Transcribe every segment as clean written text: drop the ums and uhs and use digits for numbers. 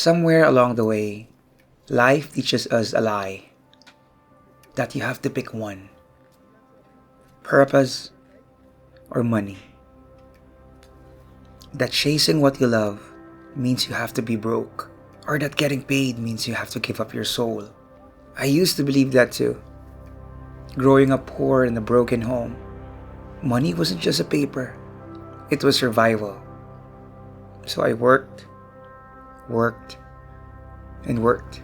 Somewhere along the way, life teaches us a lie that you have to pick one: purpose or money. That chasing what you love means you have to be broke, or that getting paid means you have to give up your soul. I used to believe that too. Growing up poor in a broken home, money wasn't just a paper, it was survival. So I worked, and worked.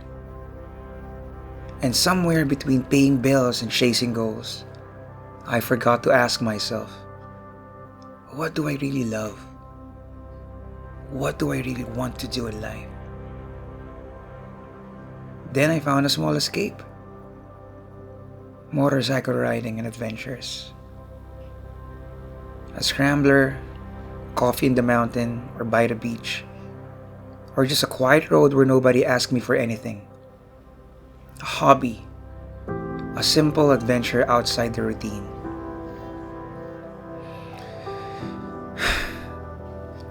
And somewhere between paying bills and chasing goals, I forgot to ask myself, what do I really love? What do I really want to do in life? Then I found a small escape: motorcycle riding and adventures. A scrambler, coffee in the mountain or by the beach, or just a quiet road where nobody asked me for anything. A hobby, a simple adventure outside the routine.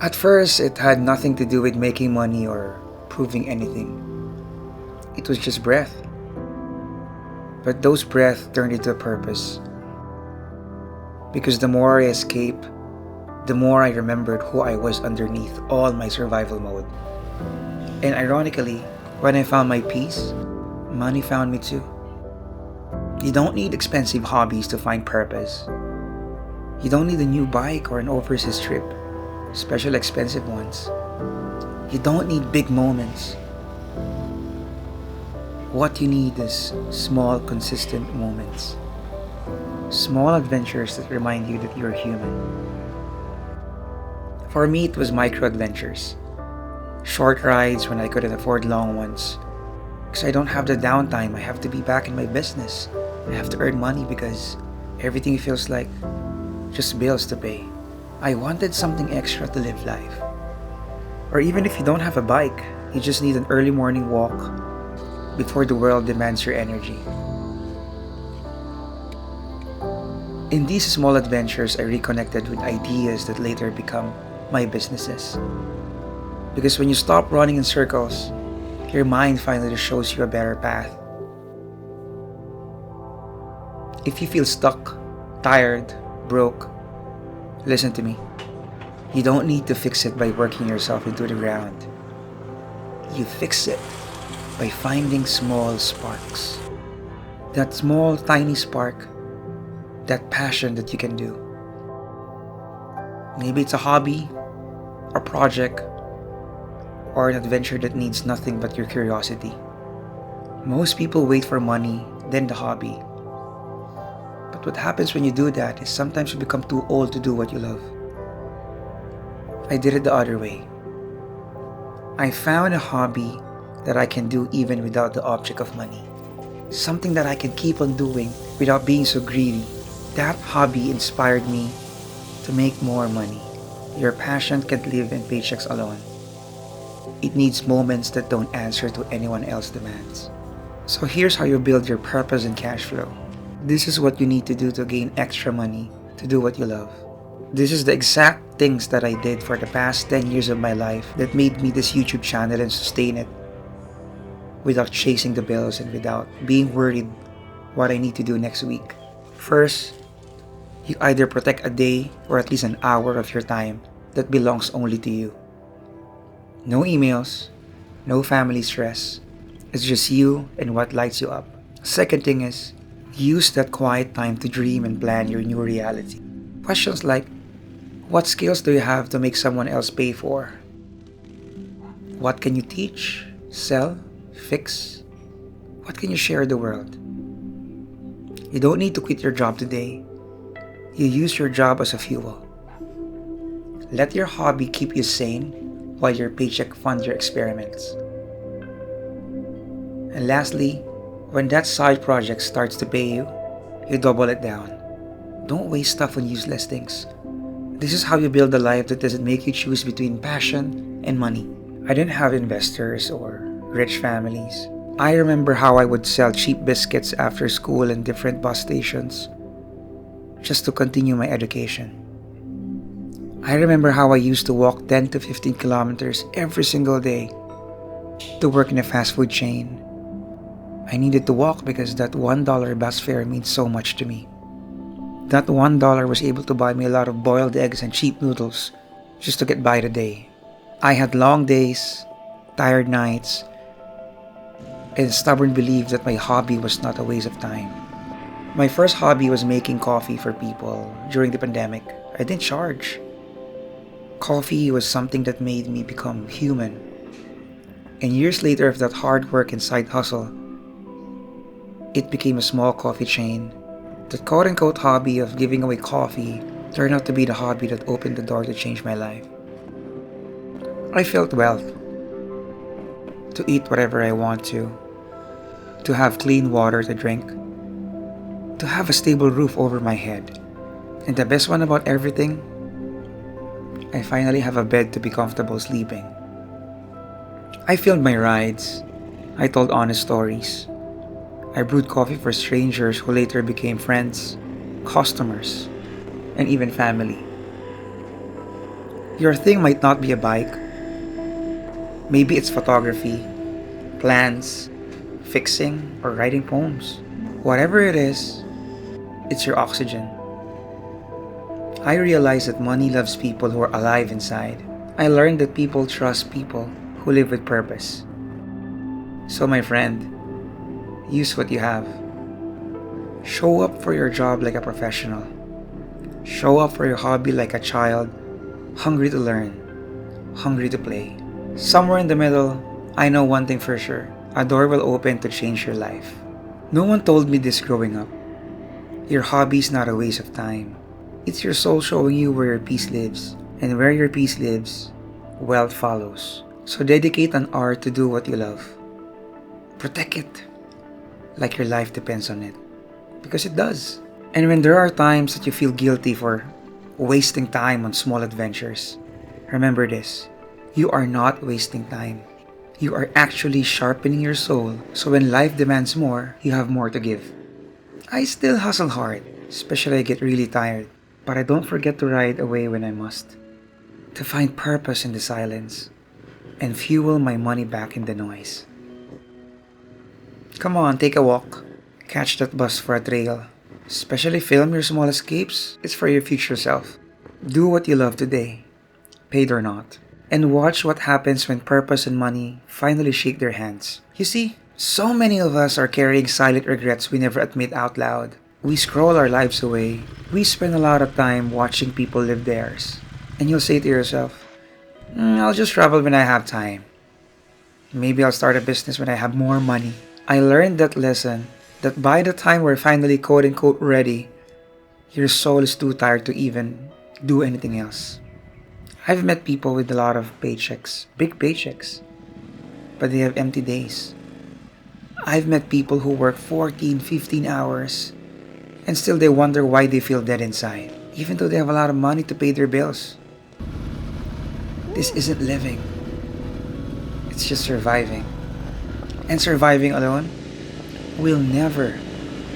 At first, it had nothing to do with making money or proving anything. It was just breath. But those breaths turned into a purpose. Because the more I escaped, the more I remembered who I was underneath all my survival mode. And ironically, when I found my peace, money found me too. You don't need expensive hobbies to find purpose. You don't need a new bike or an overseas trip, especially expensive ones. You don't need big moments. What you need is small, consistent moments. Small adventures that remind you that you're human. For me, it was micro adventures. Short rides when I couldn't afford long ones. Because I don't have the downtime, I have to be back in my business. I have to earn money because everything feels like just bills to pay. I wanted something extra to live life. Or even if you don't have a bike, you just need an early morning walk before the world demands your energy. In these small adventures, I reconnected with ideas that later become my businesses. Because when you stop running in circles, your mind finally shows you a better path. If you feel stuck, tired, broke, listen to me. You don't need to fix it by working yourself into the ground. You fix it by finding small sparks. That small, tiny spark, that passion that you can do. Maybe it's a hobby, a project, or an adventure that needs nothing but your curiosity. Most people wait for money, then the hobby. But what happens when you do that is sometimes you become too old to do what you love. I did it the other way. I found a hobby that I can do even without the object of money. Something that I can keep on doing without being so greedy. That hobby inspired me to make more money. Your passion can't live in paychecks alone. It needs moments that don't answer to anyone else's demands. So here's how you build your purpose and cash flow. This is what you need to do to gain extra money to do what you love. This is the exact things that I did for the past 10 years of my life that made me this YouTube channel and sustain it without chasing the bills and without being worried what I need to do next week. First, you either protect a day or at least an hour of your time that belongs only to you. No emails, no family stress. It's just you and what lights you up. Second thing is, use that quiet time to dream and plan your new reality. Questions like, what skills do you have to make someone else pay for? What can you teach, sell, fix? What can you share with the world? You don't need to quit your job today. You use your job as a fuel. Let your hobby keep you sane while your paycheck funds your experiments. And lastly, when that side project starts to pay you, you double it down. Don't waste stuff on useless things. This is how you build a life that doesn't make you choose between passion and money. I didn't have investors or rich families. I remember how I would sell cheap biscuits after school in different bus stations just to continue my education. I remember how I used to walk 10 to 15 kilometers every single day to work in a fast food chain. I needed to walk because that $1 bus fare means so much to me. That $1 was able to buy me a lot of boiled eggs and cheap noodles just to get by the day. I had long days, tired nights, and stubborn belief that my hobby was not a waste of time. My first hobby was making coffee for people during the pandemic. I didn't charge. Coffee was something that made me become human. And years later of that hard work and side hustle, it became a small coffee chain. The quote-unquote hobby of giving away coffee turned out to be the hobby that opened the door to change my life. I felt wealth. To eat whatever I want to have clean water to drink, to have a stable roof over my head. And the best one about everything, I finally have a bed to be comfortable sleeping. I filmed my rides. I told honest stories. I brewed coffee for strangers who later became friends, customers, and even family. Your thing might not be a bike. Maybe it's photography, plans, fixing, or writing poems. Whatever it is, it's your oxygen. I realized that money loves people who are alive inside. I learned that people trust people who live with purpose. So my friend, use what you have. Show up for your job like a professional. Show up for your hobby like a child, hungry to learn, hungry to play. Somewhere in the middle, I know one thing for sure. A door will open to change your life. No one told me this growing up. Your hobby is not a waste of time. It's your soul showing you where your peace lives. And where your peace lives, wealth follows. So dedicate an hour to do what you love. Protect it like your life depends on it. Because it does. And when there are times that you feel guilty for wasting time on small adventures, remember this. You are not wasting time. You are actually sharpening your soul, so when life demands more, you have more to give. I still hustle hard, especially I get really tired, but I don't forget to ride away when I must. To find purpose in the silence, and fuel my money back in the noise. Come on, take a walk. Catch that bus for a trail. Especially film your small escapes, it's for your future self. Do what you love today, paid or not. And watch what happens when purpose and money finally shake their hands. You see, so many of us are carrying silent regrets we never admit out loud. We scroll our lives away. We spend a lot of time watching people live theirs. And you'll say to yourself, I'll just travel when I have time. Maybe I'll start a business when I have more money. I learned that lesson, that by the time we're finally quote-unquote ready, your soul is too tired to even do anything else. I've met people with a lot of paychecks, big paychecks, but they have empty days. I've met people who work 14, 15 hours and still they wonder why they feel dead inside, even though they have a lot of money to pay their bills. This isn't living. It's just surviving. And surviving alone will never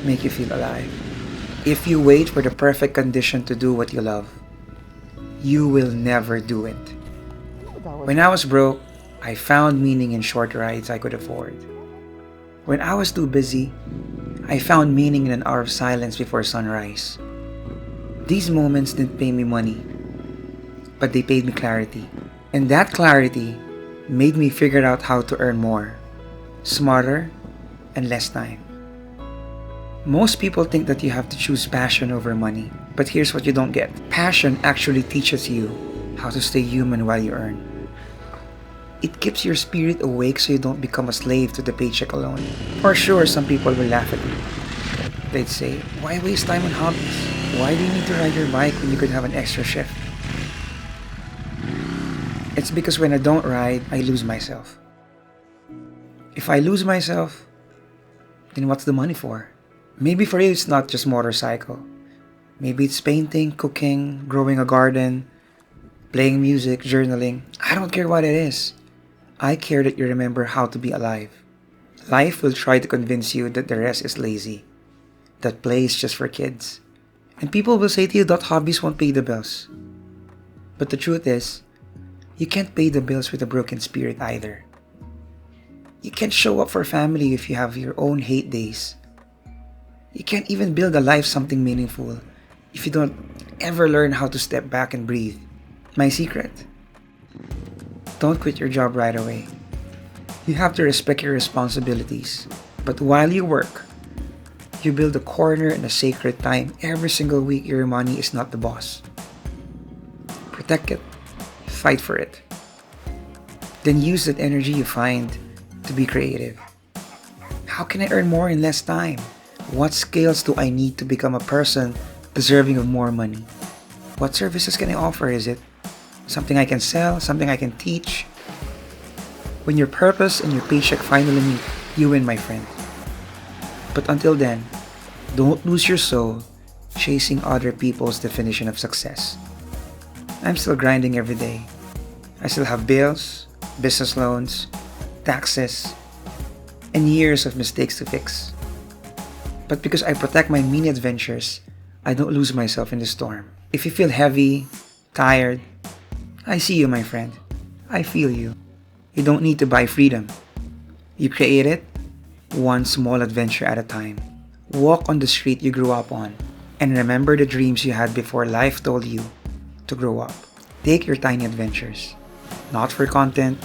make you feel alive. If you wait for the perfect condition to do what you love, you will never do it. When I was broke, I found meaning in short rides I could afford. When I was too busy, I found meaning in an hour of silence before sunrise. These moments didn't pay me money, but they paid me clarity. And that clarity made me figure out how to earn more, smarter, and less time. Most people think that you have to choose passion over money, but here's what you don't get. Passion actually teaches you how to stay human while you earn. It keeps your spirit awake so you don't become a slave to the paycheck alone. For sure, some people will laugh at you. They'd say, why waste time on hobbies? Why do you need to ride your bike when you could have an extra shift? It's because when I don't ride, I lose myself. If I lose myself, then what's the money for? Maybe for you it's not just motorcycle. Maybe it's painting, cooking, growing a garden, playing music, journaling. I don't care what it is. I care that you remember how to be alive. Life will try to convince you that the rest is lazy, that play is just for kids. And people will say to you that hobbies won't pay the bills. But the truth is, you can't pay the bills with a broken spirit either. You can't show up for family if you have your own hate days. You can't even build a life something meaningful if you don't ever learn how to step back and breathe. My secret: don't quit your job right away. You have to respect your responsibilities. But while you work, you build a corner and a sacred time every single week your money is not the boss. Protect it. Fight for it. Then use that energy you find to be creative. How can I earn more in less time? What skills do I need to become a person deserving of more money? What services can I offer? Is it something I can sell? Something I can teach? When your purpose and your paycheck finally meet, you win, my friend. But until then, don't lose your soul chasing other people's definition of success. I'm still grinding every day. I still have bills, business loans, taxes, and years of mistakes to fix. But because I protect my mini adventures, I don't lose myself in the storm. If you feel heavy, tired, I see you, my friend. I feel you. You don't need to buy freedom. You create it one small adventure at a time. Walk on the street you grew up on and remember the dreams you had before life told you to grow up. Take your tiny adventures. Not for content,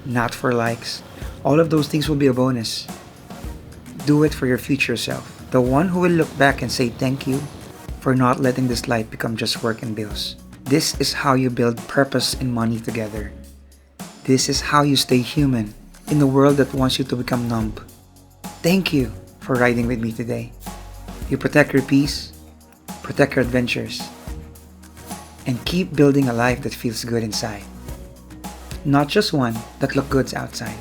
not for likes. All of those things will be a bonus. Do it for your future self. The one who will look back and say thank you for not letting this life become just work and bills. This is how you build purpose and money together. This is how you stay human in a world that wants you to become numb. Thank you for riding with me today. You protect your peace, protect your adventures, and keep building a life that feels good inside. Not just one that looks good outside.